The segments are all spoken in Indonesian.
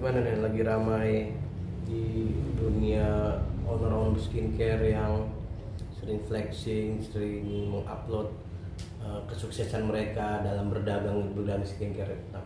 gimana nih lagi ramai di dunia owner-owner skincare yang sering flexing, sering mengupload kesuksesan mereka dalam berdagang skincare. Nah,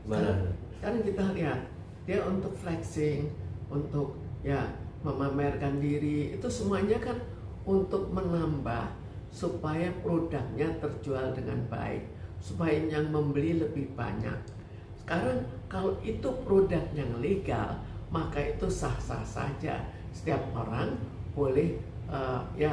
gimana? Kan kita lihat dia untuk flexing, untuk ya memamerkan diri, itu semuanya kan untuk menambah supaya produknya terjual dengan baik, supaya yang membeli lebih banyak. Sekarang kalau itu produk yang legal, maka itu sah-sah saja. Setiap orang boleh ya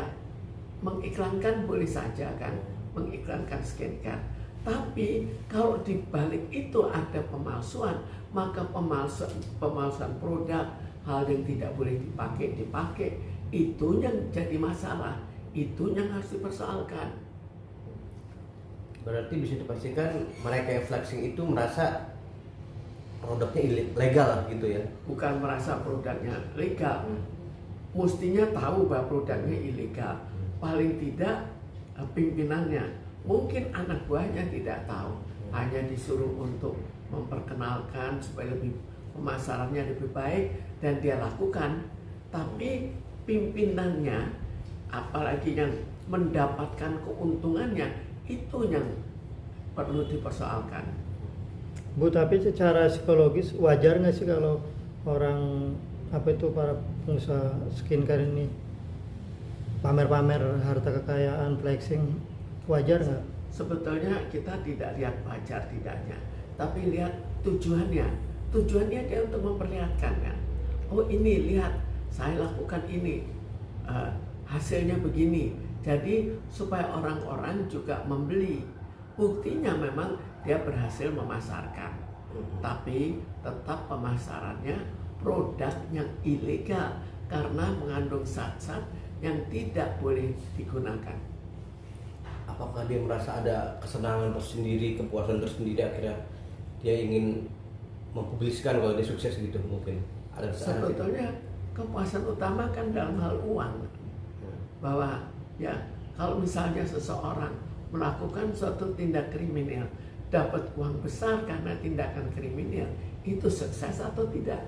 mengiklankan, boleh saja kan mengiklankan skincare. Tapi kalau di balik itu ada pemalsuan, maka pemalsuan produk, hal yang tidak boleh dipakai, itu yang jadi masalah, itu yang harus dipersoalkan. Berarti bisa dipastikan mereka yang flexing itu merasa produknya ilegal gitu ya? Bukan merasa produknya legal, mestinya tahu bahwa produknya ilegal. Paling tidak pimpinannya, mungkin anak buahnya tidak tahu, hanya disuruh untuk memperkenalkan supaya lebih pemasarannya lebih baik dan dia lakukan. Tapi pimpinannya, apalagi yang mendapatkan keuntungannya, itu yang perlu dipersoalkan. Bu, tapi secara psikologis wajar nggak sih kalau orang para pengusaha skincare ini pamer-pamer harta kekayaan, flexing, wajar nggak? Sebetulnya kita tidak lihat wajar tidaknya, tapi lihat tujuannya. Tujuannya dia untuk memperlihatkan kan, oh ini lihat saya lakukan ini, hasilnya begini. Jadi supaya orang-orang juga membeli. Buktinya memang dia berhasil memasarkan, tapi tetap pemasarannya produk yang ilegal karena mengandung zat-zat yang tidak boleh digunakan. Apakah dia merasa ada kesenangan tersendiri, kepuasan tersendiri, akhirnya dia ingin mempublikasikan kalau dia sukses gitu? Mungkin ada sebetulnya kepuasan utama kan dalam hal uang, bahwa ya kalau misalnya seseorang melakukan suatu tindak kriminal dapat uang besar karena tindakan kriminal, itu sukses atau tidak?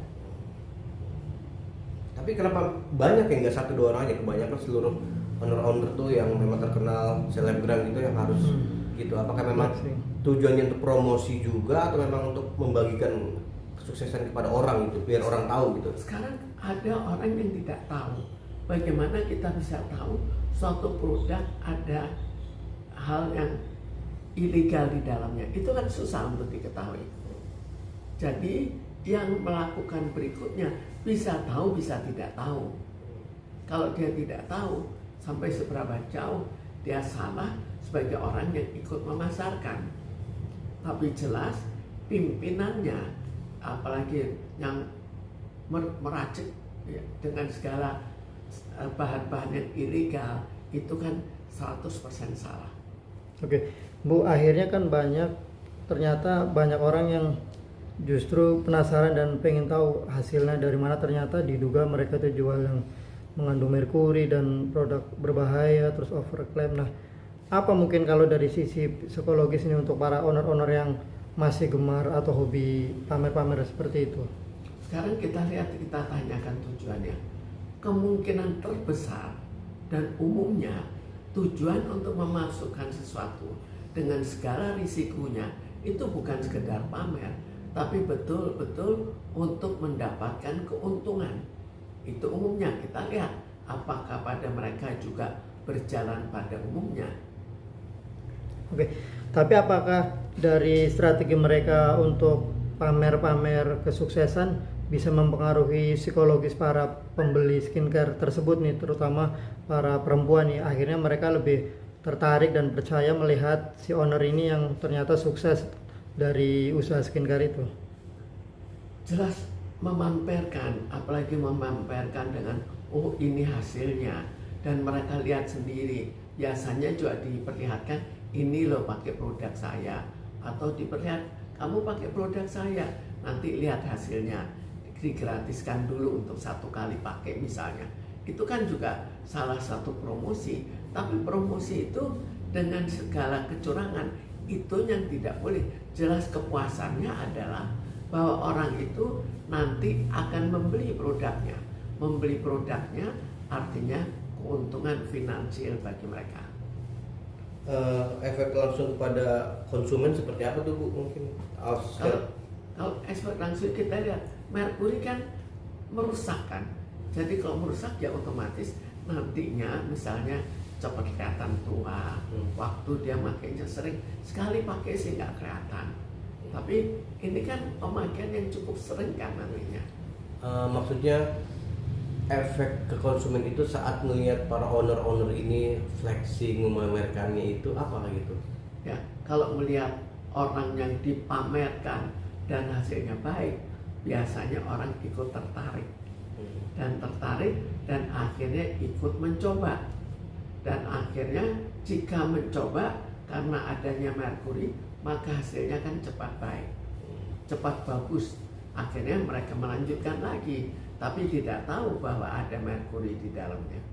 Tapi kenapa banyak yang nggak satu dua orang aja, kebanyakan seluruh owner-owner tuh yang memang terkenal selebgram gitu yang harus gitu? Apakah memang tujuannya untuk promosi juga atau memang untuk membagikan kesuksesan kepada orang gitu, biar orang tahu gitu? Sekarang ada orang yang tidak tahu. Bagaimana kita bisa tahu suatu produk ada hal yang ilegal di dalamnya? Itu kan susah untuk diketahui. Jadi yang melakukan berikutnya bisa tahu, bisa tidak tahu. Kalau dia tidak tahu, sampai seberapa jauh dia salah sebagai orang yang ikut memasarkan. Tapi jelas pimpinannya, apalagi yang meracik ya, dengan segala bahan-bahan yang ilegal, itu kan 100% salah. Oke, Bu, akhirnya kan ternyata banyak orang yang justru penasaran dan pengen tahu hasilnya dari mana. Ternyata diduga mereka tuh jual yang mengandung merkuri dan produk berbahaya, terus overclaim. Nah, apa mungkin kalau dari sisi psikologis ini untuk para owner-owner yang masih gemar atau hobi pamer-pamer seperti itu? Sekarang kita lihat, kita tanyakan tujuannya. Kemungkinan terbesar dan umumnya tujuan untuk memasukkan sesuatu dengan segala risikonya itu bukan sekedar pamer, tapi betul-betul untuk mendapatkan keuntungan. Itu umumnya kita lihat, apakah pada mereka juga berjalan pada umumnya. Oke, tapi apakah dari strategi mereka untuk pamer-pamer kesuksesan bisa mempengaruhi psikologis para pembeli skincare tersebut nih, terutama para perempuan nih? Akhirnya mereka lebih tertarik dan percaya melihat si owner ini yang ternyata sukses dari usaha skincare itu. Jelas memamperkan, apalagi memamperkan dengan oh ini hasilnya, dan mereka lihat sendiri. Biasanya juga diperlihatkan, ini loh pakai produk saya, atau diperlihat kamu pakai produk saya, nanti lihat hasilnya, digratiskan dulu untuk 1 kali pakai misalnya. Itu kan juga salah satu promosi. Tapi promosi itu dengan segala kecurangan, itu yang tidak boleh. Jelas kepuasannya adalah bahwa orang itu nanti akan membeli produknya. Membeli produknya artinya keuntungan finansial bagi mereka. Efek langsung kepada konsumen seperti apa tuh Bu mungkin? Kalau efek langsung kita lihat, merkuri kan merusakkan. Jadi kalau merusak ya otomatis nantinya misalnya cepat kelihatan tua, waktu dia makainya sering, sekali pakai sih nggak kelihatan. Tapi ini kan pemakaian yang cukup sering kan nantinya. Maksudnya efek ke konsumen itu saat melihat para owner ini flexing memamerkannya itu apa gitu? Ya, kalau melihat orang yang dipamerkan dan hasilnya baik, biasanya orang ikut tertarik dan akhirnya ikut mencoba. Dan akhirnya jika mencoba karena adanya merkuri, maka hasilnya kan cepat baik, cepat bagus. Akhirnya mereka melanjutkan lagi, tapi tidak tahu bahwa ada merkuri di dalamnya.